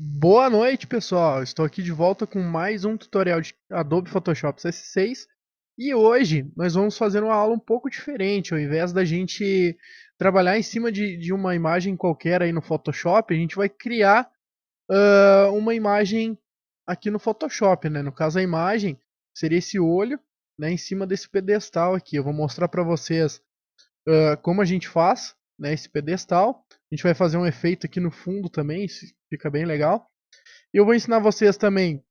Boa noite, pessoal. Estou aqui de volta com mais um tutorial de Adobe Photoshop CS6 e hoje nós vamos fazer uma aula um pouco diferente. Ao invés da gente trabalhar em cima de uma imagem qualquer aí no Photoshop, a gente vai criar uma imagem aqui no Photoshop, né? No caso, a imagem seria esse olho, né, em cima desse pedestal aqui. Eu vou mostrar para vocês como a gente faz, né, esse pedestal. A gente vai fazer um efeito aqui no fundo também, isso fica bem legal. E eu vou ensinar vocês também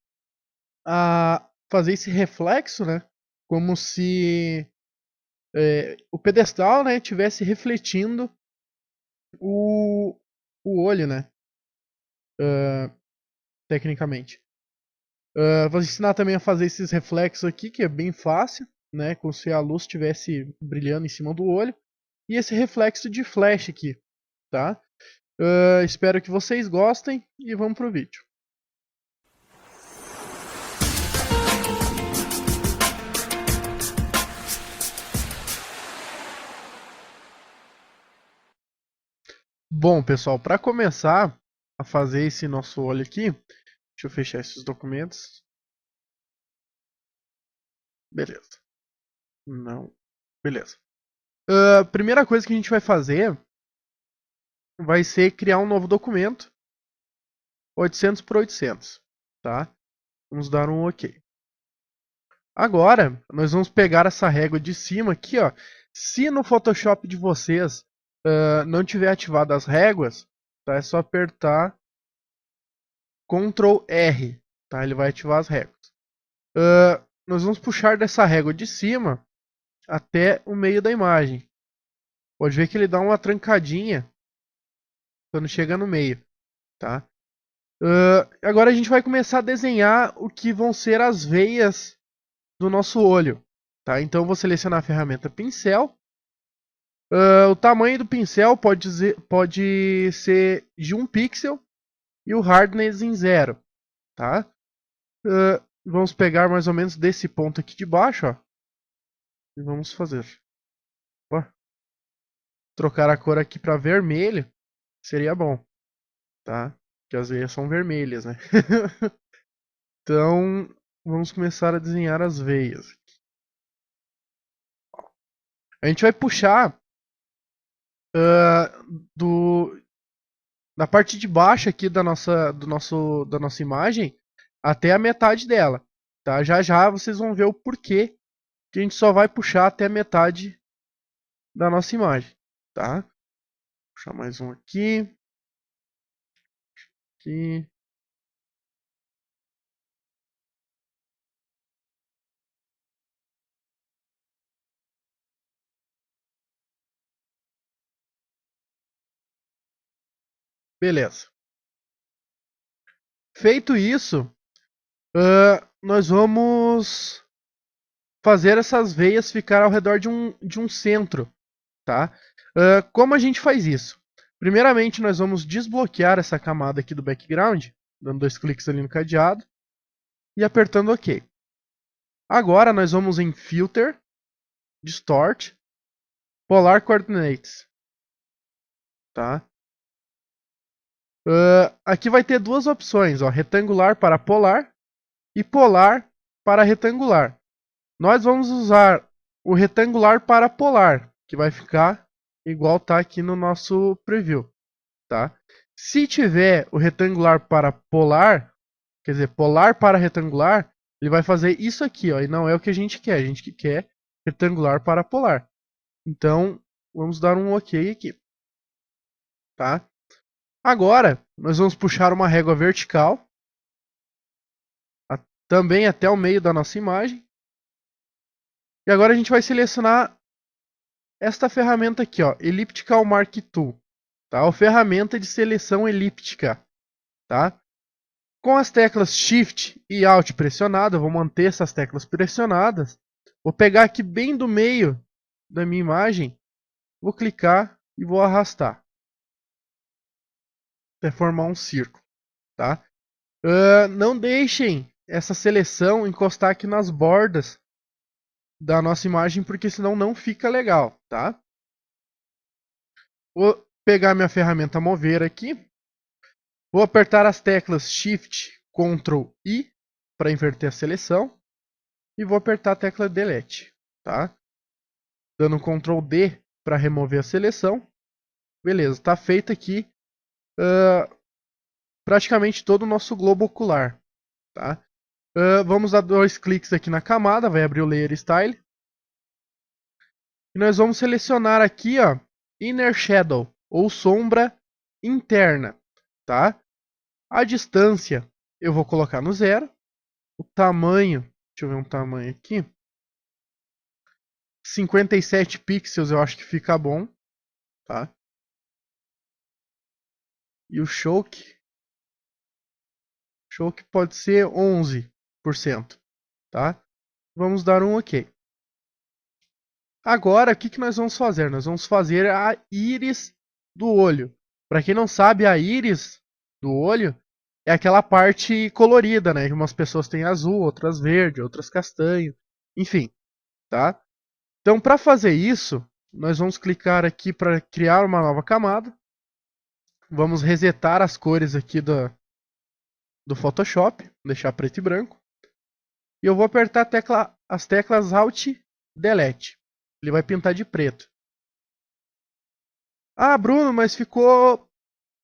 a fazer esse reflexo, né? Como se o pedestal, né, tivesse refletindo o, o olho, né? Tecnicamente. Vou ensinar também a fazer esses reflexos aqui, que é bem fácil, né? Como se a luz estivesse brilhando em cima do olho. E esse reflexo de flash aqui, tá? Espero que vocês gostem e vamos pro vídeo. Bom, pessoal, para começar a fazer esse nosso olho aqui, deixa eu fechar esses documentos. Beleza. Não. Beleza. Primeira coisa que a gente vai fazer vai ser criar um novo documento, 800 por 800, tá? Vamos dar um OK. Agora, nós vamos pegar essa régua de cima aqui, ó. Se no Photoshop de vocês não tiver ativado as réguas, tá? É só apertar Ctrl R, tá? Ele vai ativar as réguas. Nós vamos puxar dessa régua de cima até o meio da imagem. Pode ver que ele dá uma trancadinha quando chega no meio, tá? Agora a gente vai começar a desenhar o que vão ser as veias do nosso olho, tá? Então eu vou selecionar a ferramenta pincel. O tamanho do pincel pode ser de 1 pixel e o hardness em 0, tá? Vamos pegar mais ou menos desse ponto aqui de baixo, ó, e vamos fazer. Ó, trocar a cor aqui para vermelho seria bom, tá? Que as veias são vermelhas, né? Então, vamos começar a desenhar as veias. A gente vai puxar do da parte de baixo aqui da nossa imagem até a metade dela, tá? Já já vocês vão ver o porquê que a gente só vai puxar até a metade da nossa imagem, tá? Vou puxar mais um aqui, aqui. Beleza. Feito isso, nós vamos fazer essas veias ficar ao redor de um centro, tá? Como a gente faz isso? Primeiramente, nós vamos desbloquear essa camada aqui do background, dando 2 cliques ali no cadeado e apertando OK. Agora nós vamos em Filter, Distort, Polar Coordinates, tá? Aqui vai ter duas opções, ó, retangular para polar e polar para retangular. Nós vamos usar o retangular para polar, que vai ficar igual tá aqui no nosso preview, tá? Se tiver o retangular para polar, quer dizer, polar para retangular, ele vai fazer isso aqui, ó, e não é o que a gente quer. A gente quer retangular para polar. Então, vamos dar um OK aqui, tá? Agora, nós vamos puxar uma régua vertical, também até o meio da nossa imagem. E agora a gente vai selecionar esta ferramenta aqui, ó, Elliptical Mark Tool, tá? A ferramenta de seleção elíptica, tá? Com as teclas Shift e Alt pressionada, eu vou manter essas teclas pressionadas. Vou pegar aqui bem do meio da minha imagem, vou clicar e vou arrastar até formar um círculo, tá? Não deixem essa seleção encostar aqui nas bordas da nossa imagem, porque senão não fica legal, tá? Vou pegar minha ferramenta mover aqui Vou apertar as teclas Shift, Ctrl I para inverter a seleção. E vou apertar a tecla Delete. Tá? Dando Ctrl D para remover a seleção. Beleza, está feito aqui praticamente todo o nosso globo ocular. Tá? Vamos dar 2 cliques aqui na camada, vai abrir o Layer Style. E nós vamos selecionar aqui, ó, Inner Shadow, ou sombra interna. Tá? A distância eu vou colocar no 0. O tamanho, deixa eu ver um tamanho aqui. 57 pixels eu acho que fica bom. Tá? E o choke pode ser 11%. Tá? Vamos dar um OK. Agora, o que nós vamos fazer? Nós vamos fazer a íris do olho. Para quem não sabe, a íris do olho é aquela parte colorida, né? Umas pessoas têm azul, outras verde, outras castanho, enfim, tá? Então, para fazer isso, nós vamos clicar aqui para criar uma nova camada. Vamos resetar as cores aqui do Photoshop, deixar preto e branco. E eu vou apertar as teclas Alt Delete. Ele vai pintar de preto. Ah, Bruno, mas ficou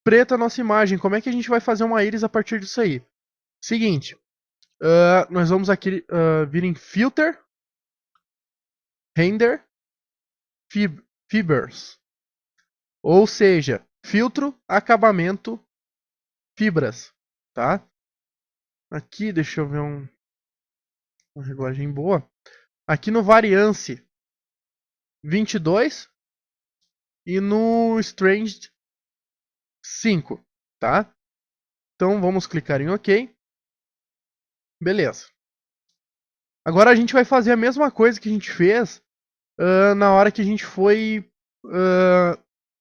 preta a nossa imagem. Como é que a gente vai fazer uma íris a partir disso aí? Seguinte, nós vamos aqui vir em Filter, Render, Fibers. Ou seja, filtro, acabamento, fibras. Tá? Aqui, deixa eu ver uma regulagem boa. Aqui no Variance 22 e no Strange 5. Tá? Então vamos clicar em OK. Beleza. Agora a gente vai fazer a mesma coisa que a gente fez na hora que a gente foi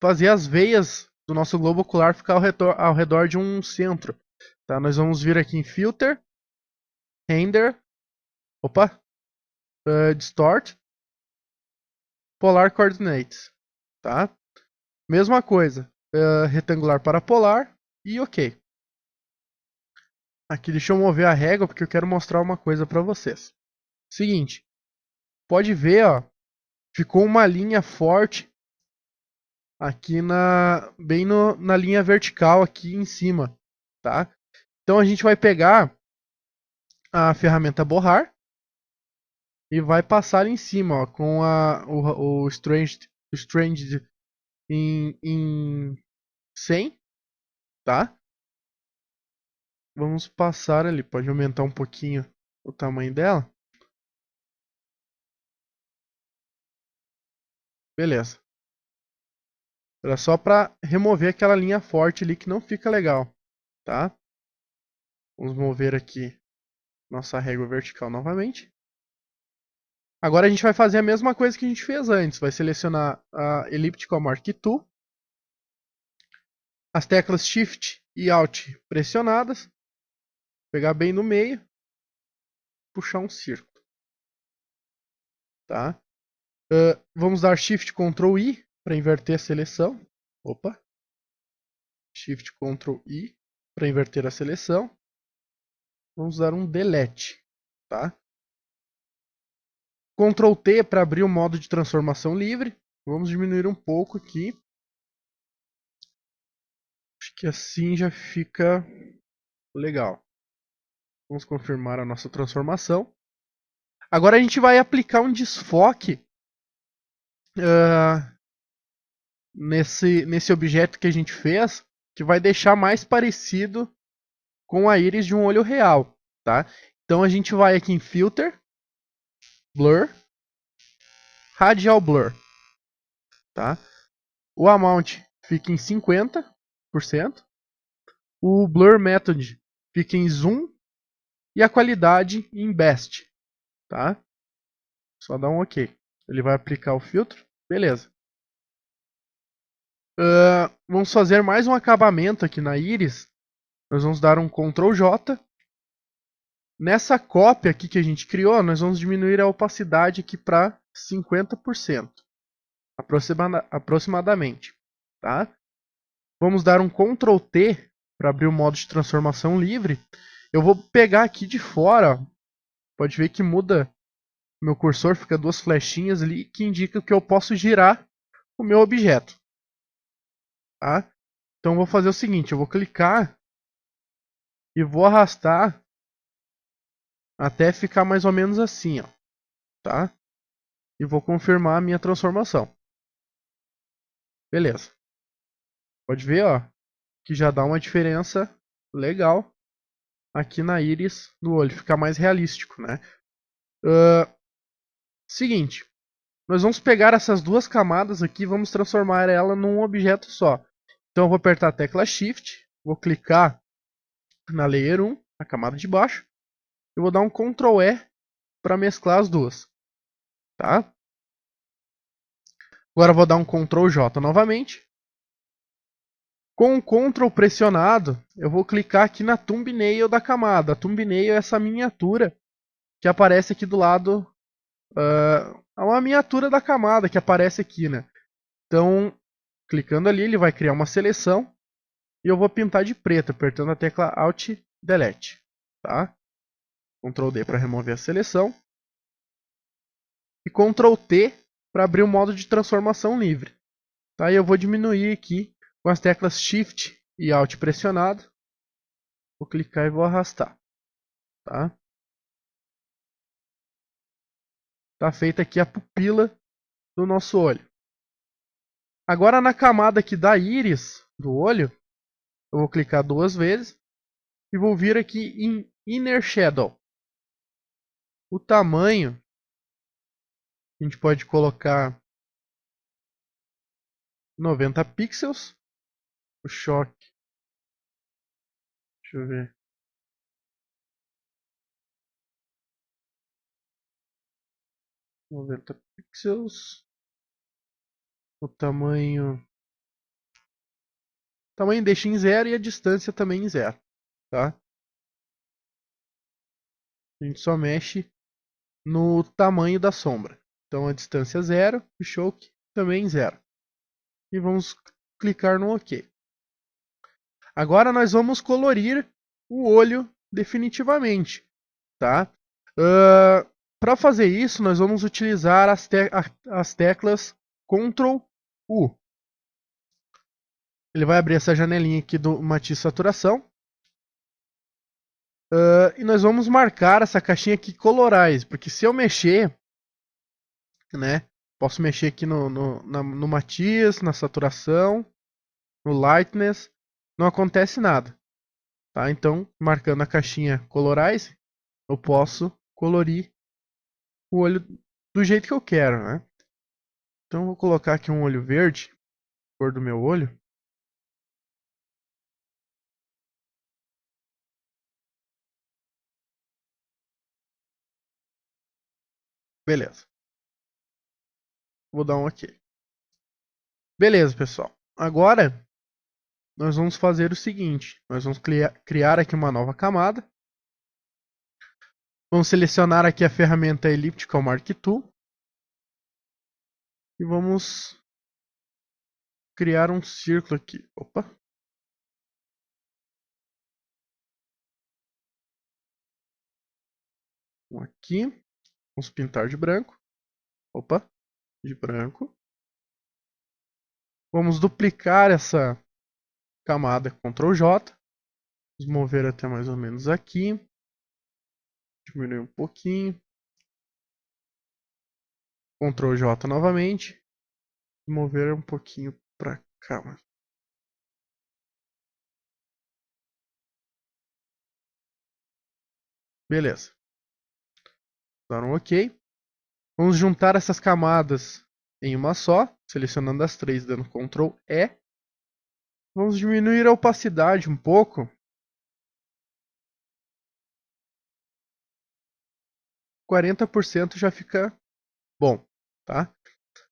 fazer as veias do nosso globo ocular ficar ao redor de um centro. Tá? Nós vamos vir aqui em Filter, Render, Distort, Polar Coordinates. Tá? Mesma coisa, retangular para polar e OK. Aqui deixa eu mover a régua porque eu quero mostrar uma coisa para vocês. Seguinte, pode ver, ó, ficou uma linha forte aqui bem na linha vertical aqui em cima, tá? Então a gente vai pegar a ferramenta borrar e vai passar em cima, ó, com o Strange em 100, tá? Vamos passar ali, pode aumentar um pouquinho o tamanho dela. Beleza. Era só para remover aquela linha forte ali que não fica legal, tá? Vamos mover aqui nossa régua vertical novamente. Agora a gente vai fazer a mesma coisa que a gente fez antes. Vai selecionar a Elliptical Mark Tool. As teclas Shift e Alt pressionadas. Pegar bem no meio. Puxar um círculo. Tá? Vamos dar Shift Ctrl I para inverter a seleção. Shift Ctrl I para inverter a seleção. Vamos dar um Delete. Tá? Ctrl T para abrir o modo de transformação livre. Vamos diminuir um pouco aqui. Acho que assim já fica legal. Vamos confirmar a nossa transformação. Agora a gente vai aplicar um desfoque nesse objeto que a gente fez, que vai deixar mais parecido com a íris de um olho real. Tá? Então a gente vai aqui em Filter, Blur, Radial Blur. Tá? O Amount fica em 50%. O Blur Method fica em Zoom. E a qualidade em Best. Tá? Só dá um OK. Ele vai aplicar o filtro. Beleza. Vamos fazer mais um acabamento aqui na íris. Nós vamos dar um Ctrl J. Nessa cópia aqui que a gente criou, nós vamos diminuir a opacidade aqui para 50%. Aproximadamente. Tá? Vamos dar um Ctrl T para abrir o modo de transformação livre, eu vou pegar aqui de fora, ó. Pode ver que muda meu cursor, fica duas flechinhas ali que indica que eu posso girar o meu objeto. Tá? Então eu vou fazer o seguinte, eu vou clicar e vou arrastar até ficar mais ou menos assim, ó, tá? E vou confirmar a minha transformação. Beleza. Pode ver, ó, que já dá uma diferença legal aqui na íris do olho, fica mais realístico, né? Seguinte, nós vamos pegar essas duas camadas aqui e vamos transformar ela num objeto só. Então eu vou apertar a tecla Shift, vou clicar na Layer 1, a camada de baixo, e vou dar um Ctrl E para mesclar as duas. Tá? Agora eu vou dar um Ctrl J novamente. Com o Ctrl pressionado, eu vou clicar aqui na thumbnail da camada. A thumbnail é essa miniatura que aparece aqui do lado. É uma miniatura da camada que aparece aqui, né? Então, clicando ali, ele vai criar uma seleção. E eu vou pintar de preto, apertando a tecla Alt Delete. Tá? Ctrl D para remover a seleção. E Ctrl T para abrir o modo de transformação livre. Tá? E eu vou diminuir aqui com as teclas Shift e Alt pressionado. Vou clicar e vou arrastar. Tá? Tá feita aqui a pupila do nosso olho. Agora na camada aqui da íris do olho, eu vou clicar duas vezes e vou vir aqui em Inner Shadow. O tamanho a gente pode colocar 90 pixels. O choque, deixa eu ver. (90 pixels). O tamanho deixa em 0 e a distância também em 0. Tá? A gente só mexe no tamanho da sombra. Então a distância é 0, o choque também 0. E vamos clicar no OK. Agora nós vamos colorir o olho definitivamente. Tá? Para fazer isso, nós vamos utilizar as teclas Ctrl U. Ele vai abrir essa janelinha aqui do matiz saturação. E nós vamos marcar essa caixinha aqui Colorize, porque se eu mexer, né, posso mexer aqui no matiz, na saturação, no lightness, não acontece nada. Tá? Então, marcando a caixinha Colorize, eu posso colorir o olho do jeito que eu quero, né? Então, eu vou colocar aqui um olho verde, cor do meu olho. Beleza. Vou dar um OK. Beleza, pessoal. Agora, nós vamos fazer o seguinte. Nós vamos criar aqui uma nova camada. Vamos selecionar aqui a ferramenta Elliptical Mark Tool. E vamos criar um círculo aqui. Opa. Um aqui. Vamos pintar de branco. Opa. De branco. Vamos duplicar essa camada Ctrl J. Vamos mover até mais ou menos aqui. Diminuir um pouquinho. Ctrl J novamente. Mover um pouquinho para cá. Beleza. Dar um OK. Vamos juntar essas camadas em uma só, selecionando as três, dando Ctrl E. Vamos diminuir a opacidade um pouco. 40% já fica bom, tá?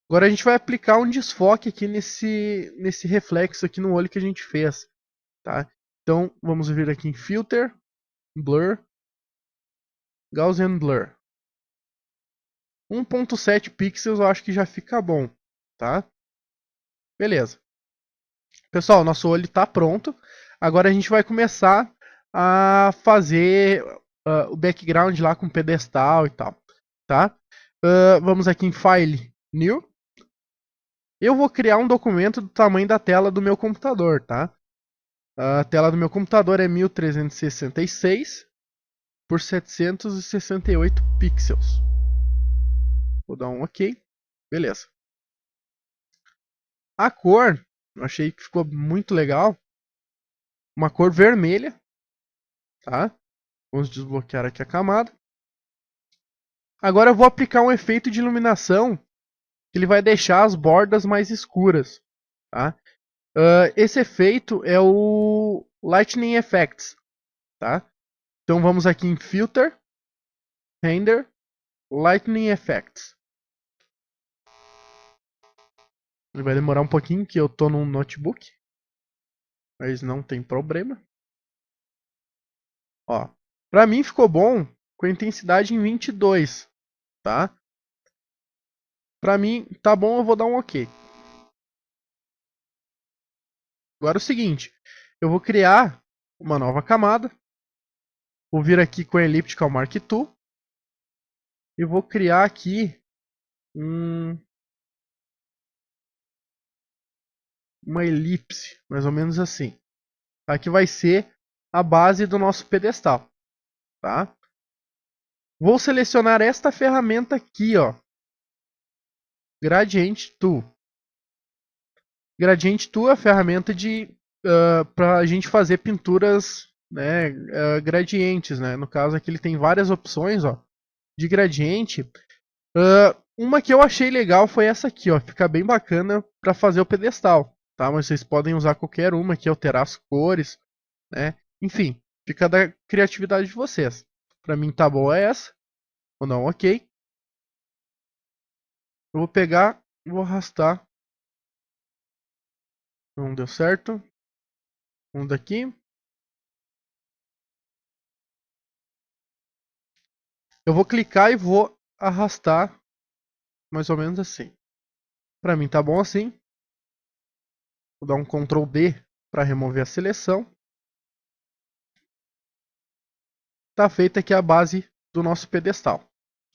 Agora a gente vai aplicar um desfoque aqui nesse reflexo aqui no olho que a gente fez, tá? Então vamos vir aqui em Filter, Blur, Gaussian Blur. 1.7 pixels eu acho que já fica bom, tá? Beleza. Pessoal, nosso olho está pronto. Agora a gente vai começar a fazer o background lá com pedestal e tal, tá? Vamos aqui em File, New. Eu vou criar um documento do tamanho da tela do meu computador, tá? A tela do meu computador é 1366 por 768 pixels. Vou dar um OK. Beleza. A cor, eu achei que ficou muito legal. Uma cor vermelha, tá? Vamos desbloquear aqui a camada. Agora eu vou aplicar um efeito de iluminação que ele vai deixar as bordas mais escuras, tá? Esse efeito é o Lightning Effects, tá? Então vamos aqui em Filter, Render, Lightning Effects. Ele vai demorar um pouquinho, que eu tô num notebook, mas não tem problema. Ó, pra mim ficou bom com a intensidade em 22, tá? Pra mim tá bom, eu vou dar um OK. Agora é o seguinte, eu vou criar uma nova camada. Vou vir aqui com a Elliptical Mark II e vou criar aqui uma elipse, mais ou menos assim. Aqui vai ser a base do nosso pedestal, tá? Vou selecionar esta ferramenta aqui, ó, Gradient Tool. Gradient Tool é a ferramenta para a gente fazer pinturas, né, gradientes, né? No caso aqui ele tem várias opções, ó, de gradiente. Uma que eu achei legal foi essa aqui, ó, fica bem bacana para fazer o pedestal, tá? Mas vocês podem usar qualquer uma aqui, alterar as cores, né? Enfim, fica da criatividade de vocês. Para mim tá boa essa. Vou dar um OK. Eu vou pegar, vou arrastar. Não deu certo. Um daqui. Eu vou clicar e vou arrastar mais ou menos assim. Para mim tá bom assim. Vou dar um Ctrl D para remover a seleção. Tá feita aqui a base do nosso pedestal,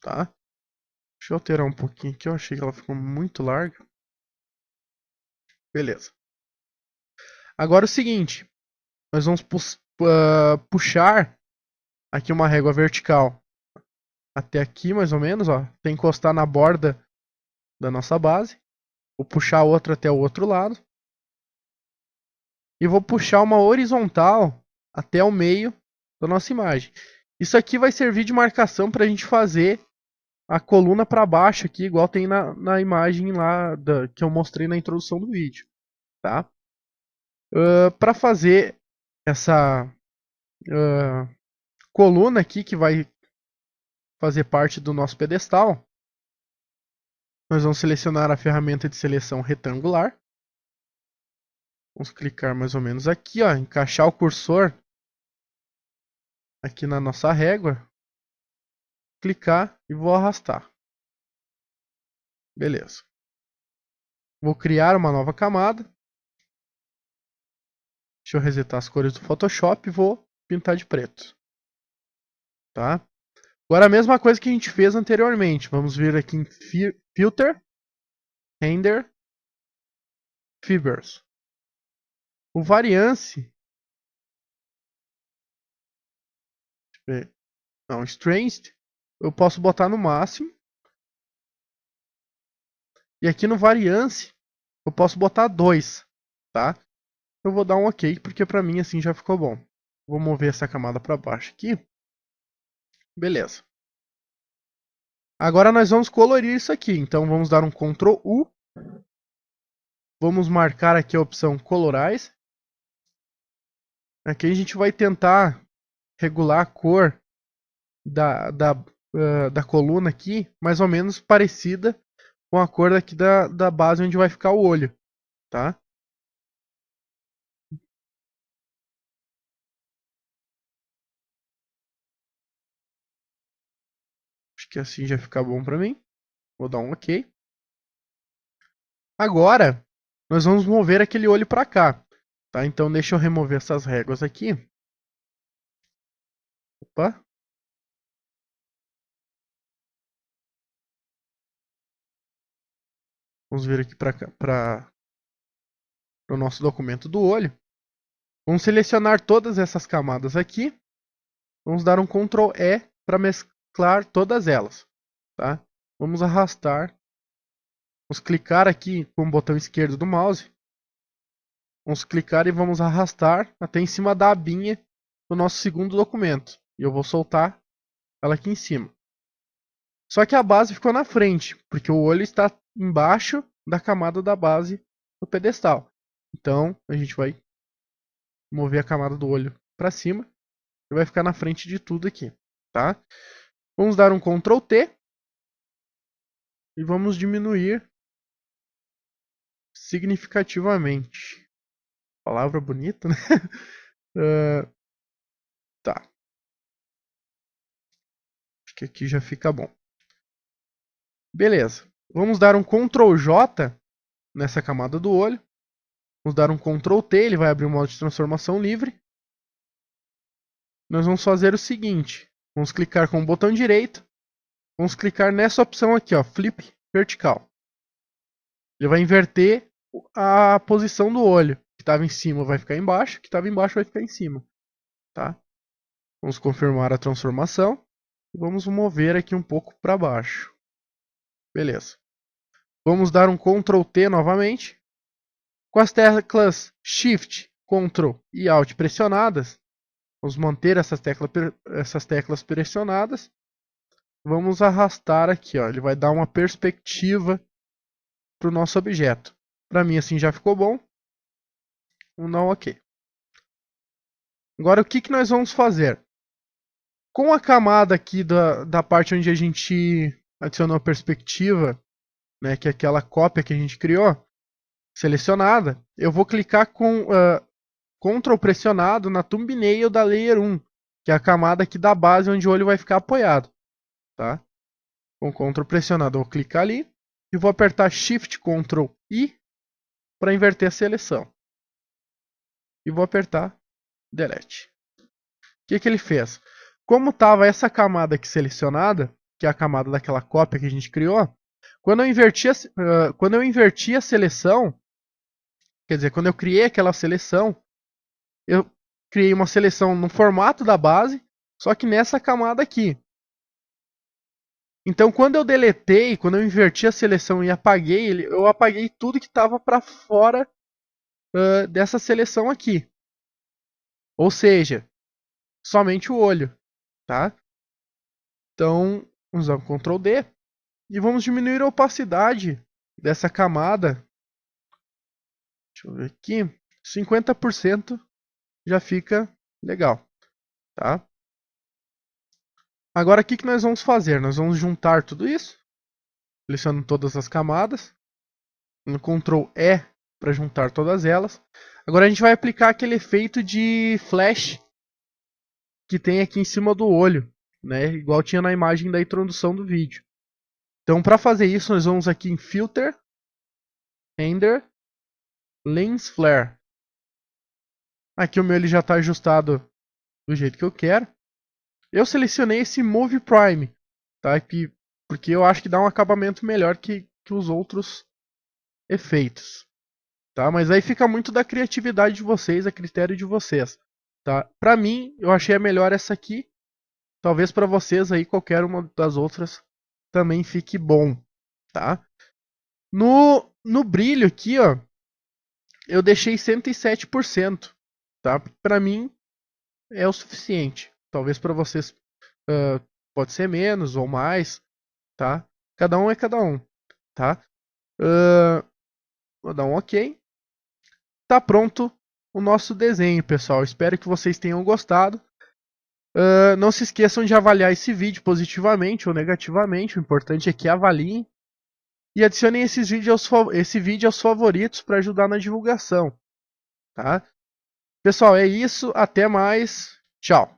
tá? Deixa eu alterar um pouquinho aqui, eu achei que ela ficou muito larga. Beleza. Agora é o seguinte, nós vamos puxar aqui uma régua vertical até aqui mais ou menos, ó, até encostar na borda da nossa base. Vou puxar outra até o outro lado. E vou puxar uma horizontal até o meio da nossa imagem. Isso aqui vai servir de marcação para a gente fazer a coluna para baixo aqui, igual tem na imagem lá que eu mostrei na introdução do vídeo, tá? Para fazer essa coluna aqui que vai fazer parte do nosso pedestal, nós vamos selecionar a ferramenta de seleção retangular. Vamos clicar mais ou menos aqui, ó, encaixar o cursor aqui na nossa régua, clicar e vou arrastar. Beleza. Vou criar uma nova camada. Deixa eu resetar as cores do Photoshop e vou pintar de preto. Tá? Agora a mesma coisa que a gente fez anteriormente. Vamos vir aqui em Filter, Render, Fibers. O Variance, não, Strength, eu posso botar no máximo. E aqui no Variance, eu posso botar 2, tá? Eu vou dar um OK, porque pra mim assim já ficou bom. Vou mover essa camada para baixo aqui. Beleza. Agora nós vamos colorir isso aqui. Então vamos dar um Ctrl U. Vamos marcar aqui a opção Colorize. Aqui a gente vai tentar regular a cor da coluna aqui, mais ou menos parecida com a cor aqui da base onde vai ficar o olho, tá? Acho que assim já fica bom para mim. Vou dar um OK. Agora, nós vamos mover aquele olho para cá, Tá? Então deixa eu remover essas réguas aqui. Opa. Vamos vir aqui para o nosso documento do olho. Vamos selecionar todas essas camadas aqui. Vamos dar um Ctrl E para mesclar todas elas. Tá? Vamos arrastar. Vamos clicar aqui com o botão esquerdo do mouse. Vamos clicar e vamos arrastar até em cima da abinha do nosso segundo documento. E eu vou soltar ela aqui em cima. Só que a base ficou na frente, porque o olho está embaixo da camada da base do pedestal. Então a gente vai mover a camada do olho para cima e vai ficar na frente de tudo aqui, tá? Vamos dar um Ctrl T e vamos diminuir significativamente. Palavra bonita, né? Tá. Acho que aqui já fica bom. Beleza. Vamos dar um Ctrl J nessa camada do olho. Vamos dar um Ctrl T, ele vai abrir o modo de transformação livre. Nós vamos fazer o seguinte. Vamos clicar com o botão direito. Vamos clicar nessa opção aqui, ó, Flip Vertical. Ele vai inverter a posição do olho. Que estava em cima vai ficar embaixo, que estava embaixo vai ficar em cima. Tá? Vamos confirmar a transformação. E vamos mover aqui um pouco para baixo. Beleza. Vamos dar um Ctrl T novamente. Com as teclas Shift, Ctrl e Alt pressionadas, vamos manter essas teclas pressionadas. Vamos arrastar aqui, ó. Ele vai dar uma perspectiva para o nosso objeto. Para mim assim já ficou bom. Vamos dar um OK. Agora o que nós vamos fazer? Com a camada aqui da parte onde a gente adicionou a perspectiva, né, que é aquela cópia que a gente criou, selecionada, eu vou clicar com Ctrl pressionado na thumbnail da Layer 1, que é a camada aqui da base onde o olho vai ficar apoiado. Tá? Com Ctrl pressionado eu vou clicar ali e vou apertar Shift Ctrl I para inverter a seleção. E vou apertar Delete. O que ele fez? Como estava essa camada aqui selecionada, que é a camada daquela cópia que a gente criou, quando eu inverti a seleção, quer dizer, quando eu criei aquela seleção, eu criei uma seleção no formato da base, só que nessa camada aqui. Então, quando eu deletei, quando eu inverti a seleção e apaguei ele, eu apaguei tudo que estava para fora dessa seleção aqui. Ou seja, somente o olho. Tá? Então, vamos usar o Ctrl D e vamos diminuir a opacidade dessa camada. Deixa eu ver aqui. 50% já fica legal. Tá? Agora, o que nós vamos fazer? Nós vamos juntar tudo isso, selecionando todas as camadas, no Ctrl E para juntar todas elas. Agora a gente vai aplicar aquele efeito de flash que tem aqui em cima do olho, né? Igual tinha na imagem da introdução do vídeo. Então, para fazer isso, nós vamos aqui em Filter, Render, Lens Flare. Aqui o meu ele já está ajustado do jeito que eu quero. Eu selecionei esse Move Prime, tá? Porque eu acho que dá um acabamento melhor que os outros efeitos. Tá? Mas aí fica muito da criatividade de vocês, a critério de vocês. Tá? Para mim, eu achei a melhor essa aqui. Talvez para vocês aí qualquer uma das outras também fique bom. Tá? No brilho aqui, ó, eu deixei 107%. Tá? Para mim é o suficiente. Talvez para vocês pode ser menos ou mais, tá? Cada um é cada um, tá? Vou dar um OK. Tá pronto o nosso desenho, pessoal. Espero que vocês tenham gostado. Não se esqueçam de avaliar esse vídeo positivamente ou negativamente. O importante é que avaliem. E adicionem esse vídeo aos favoritos para ajudar na divulgação. Tá? Pessoal, é isso. Até mais. Tchau.